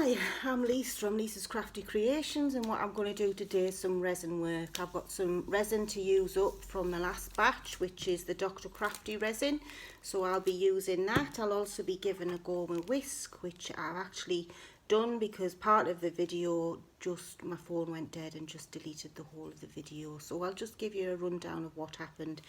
Hi, I'm Lisa from Lisa's Crafty Creations, and what I'm going to do today is some resin work. I've got some resin to use up from the last batch, which is the Dr. Crafty resin, so I'll be using that. I'll also be giving a go with whisk, which I've actually done because part of the video, just my phone went dead and just deleted the whole of the video. So I'll just give you a rundown of what happened.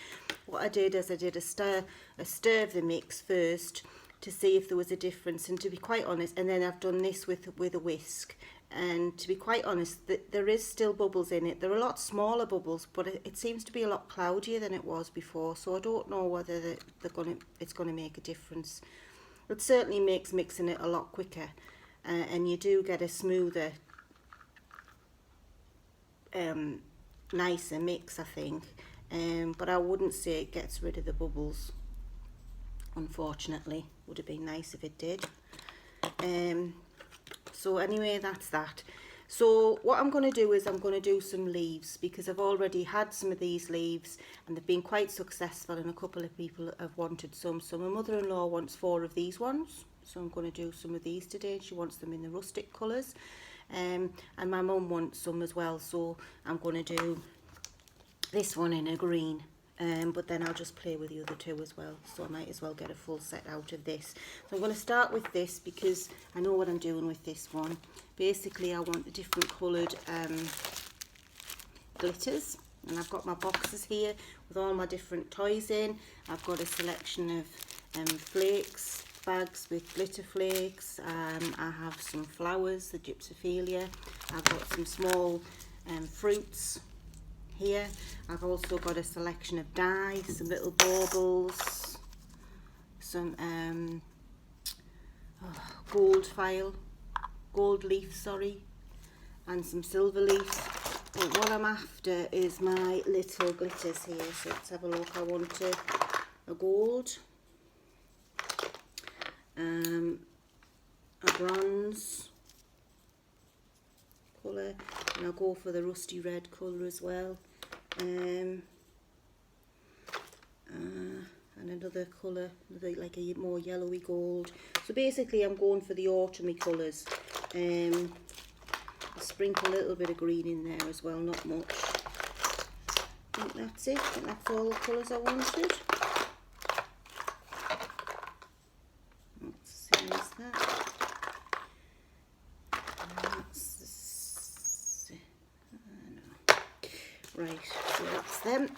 What I did is I did a stir of the mix first, to see if there was a difference, and to be quite honest, and then I've done this with a whisk, and to be quite honest, there is still bubbles in it. They're a lot smaller bubbles, but it seems to be a lot cloudier than it was before, so I don't know whether it's going to make a difference. It certainly makes mixing it a lot quicker, and you do get a smoother, nicer mix, I think, but I wouldn't say it gets rid of the bubbles. Unfortunately, would have been nice if it did. So anyway, that's that. So what I'm going to do is I'm going to do some leaves, because I've already had some of these leaves and they've been quite successful, and a couple of people have wanted some. So my mother-in-law wants 4 of these ones, so I'm going to do some of these today. She wants them in the rustic colours, and my mum wants some as well, so I'm going to do this one in a green. But then I'll just play with the other 2 as well, so I might as well get a full set out of this. So I'm going to start with this because I know what I'm doing with this one. Basically, I want the different coloured glitters, and I've got my boxes here with all my different toys in. I've got a selection of flakes, bags with glitter flakes. I have some flowers, the gypsophilia. I've got some small fruits here. I've also got a selection of dye, some little baubles, some gold leaf, sorry, and some silver leaves. But what I'm after is my little glitters here, so let's have a look. I want a gold, a bronze colour, and I'll go for the rusty red colour as well, and another colour, like a more yellowy gold. So basically I'm going for the autumny colours. I'll sprinkle a little bit of green in there as well, not much. I think that's it. I think that's all the colours I wanted. Let's see, is that? Right, so that's them.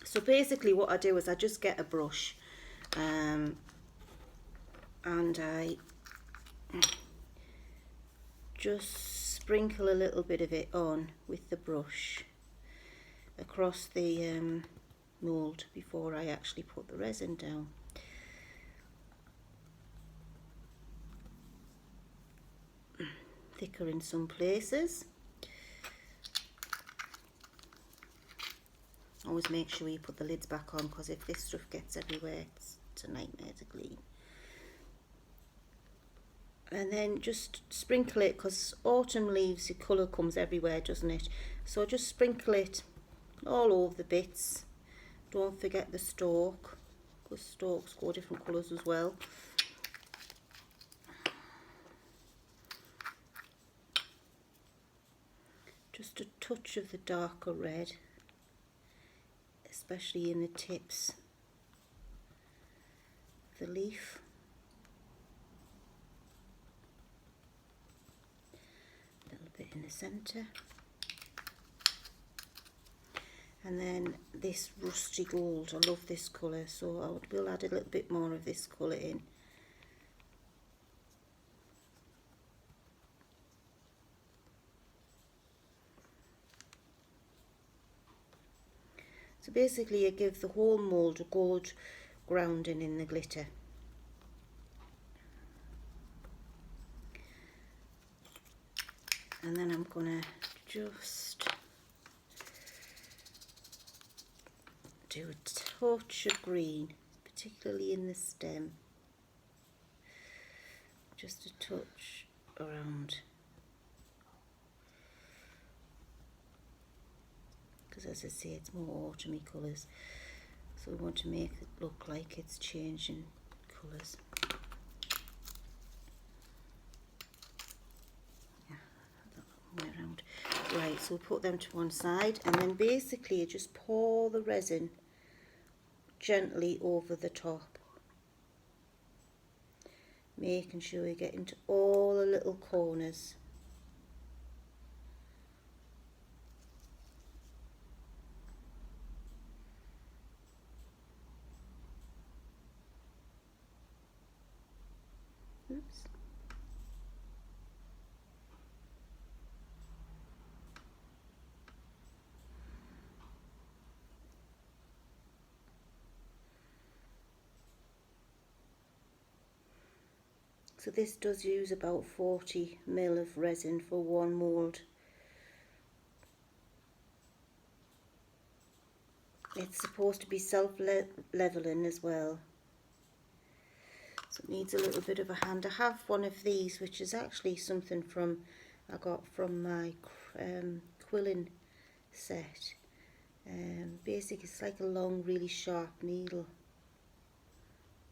So basically what I do is I just get a brush, and I just sprinkle a little bit of it on with the brush across the mould before I actually put the resin down. Thicker in some places. Always make sure you put the lids back on, because if this stuff gets everywhere, it's a nightmare to clean. And then just sprinkle it, because autumn leaves, the colour comes everywhere, doesn't it? So just sprinkle it all over the bits. Don't forget the stalk, because stalks go different colours as well. Just a touch of the darker red, especially in the tips of the leaf. A little bit in the centre. And then this rusty gold, I love this colour, so I will add a little bit more of this colour in. So basically you give the whole mould a gold grounding in the glitter. And then I'm going to just do a touch of green, particularly in the stem. Just a touch around. Because as I say, it's more autumny colours, so we want to make it look like it's changing colours. So put them to one side, and then basically you just pour the resin gently over the top, making sure you get into all the little corners. Oops. So this does use about 40 ml of resin for one mould. It's supposed to be self-leveling as well. So it needs a little bit of a hand. I have one of these, which is actually something I got from my quilling set. Basically it's like a long, really sharp needle.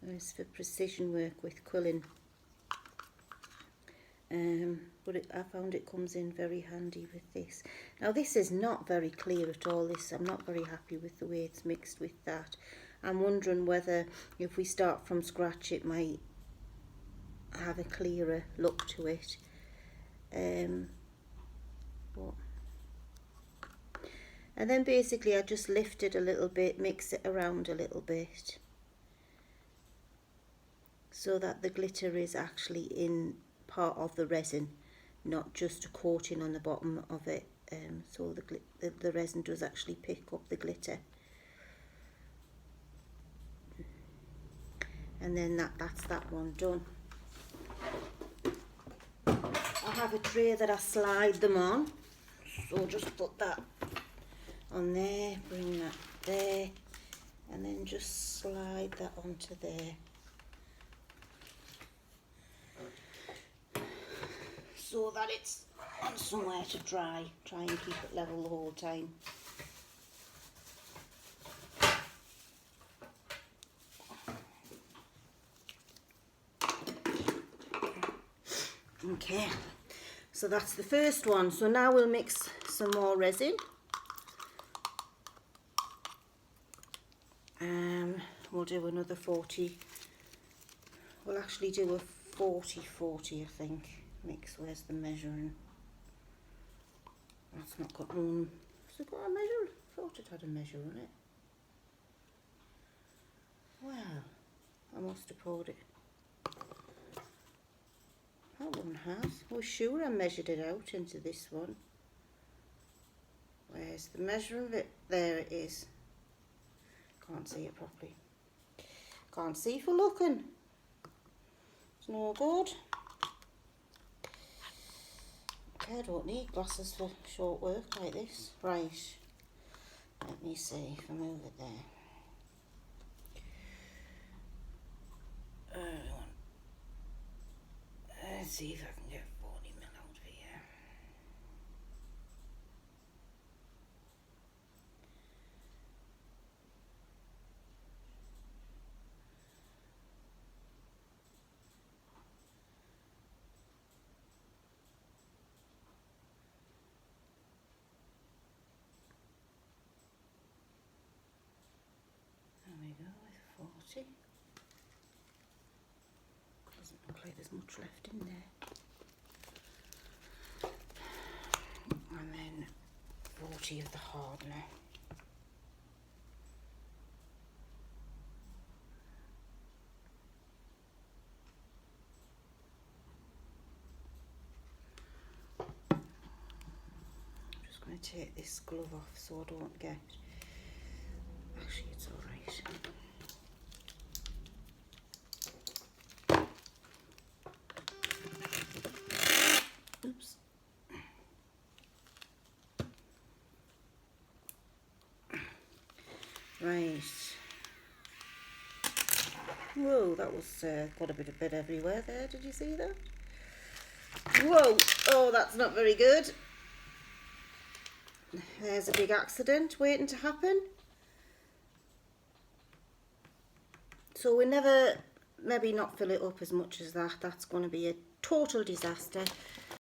And it's for precision work with quilling. But I found it comes in very handy with this. Now this is not very clear at all. I'm not very happy with the way it's mixed with that. I'm wondering whether if we start from scratch it might have a clearer look to it. And then basically I just lift it a little bit, mix it around a little bit, so that the glitter is actually in part of the resin, not just a coating on the bottom of it. So the resin does actually pick up the glitter. And then that's that one done. I have a tray that I slide them on, so just put that on there, bring that there, and then just slide that onto there. So that it's on somewhere to dry. Try and keep it level the whole time. Okay, so that's the first one. So now we'll mix some more resin. We'll do another 40. We'll actually do a 40-40, I think. Mix. Where's the measuring? That's not got one. Has it got a measure? I thought it had a measure on it. Well, I must have poured it. That one has. Oh, sure, I measured it out into this one. Where's the measure of it? There it is. Can't see it properly. Can't see for looking. It's no good. Okay, I don't need glasses for short work like this. Right. Let me see if I move it there. Let's see if I can get 40 ml out of here. There we go, with 40. Doesn't look like there's much left in there. And then 40 of the hardener. I'm just going to take this glove off so I don't get... Actually, it's all right. Oops. Right. Whoa, that was got a bit everywhere there. Did you see that? Whoa! Oh, that's not very good. There's a big accident waiting to happen. So we never, maybe not fill it up as much as that. That's going to be a total disaster.